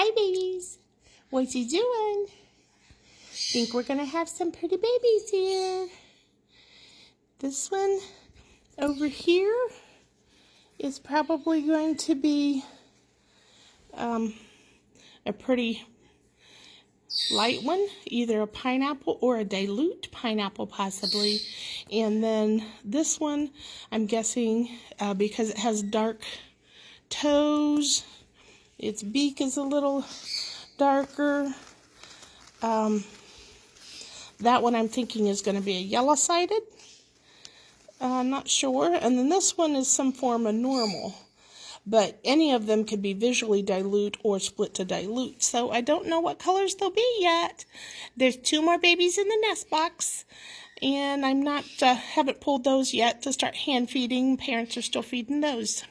Hi, babies. What you doing? Think we're going to have some pretty babies here. This one over here is probably going to be a pretty light one, either a pineapple or a dilute pineapple possibly. And then this one, I'm guessing because it has dark toes, its beak is a little darker. That one I'm thinking is going to be a yellow-sided. I'm not sure. And then this one is some form of normal. But any of them could be visually dilute or split to dilute. So I don't know what colors they'll be yet. There's 2 more babies in the nest box. And I'm not, haven't pulled those yet to start hand feeding. Parents are still feeding those.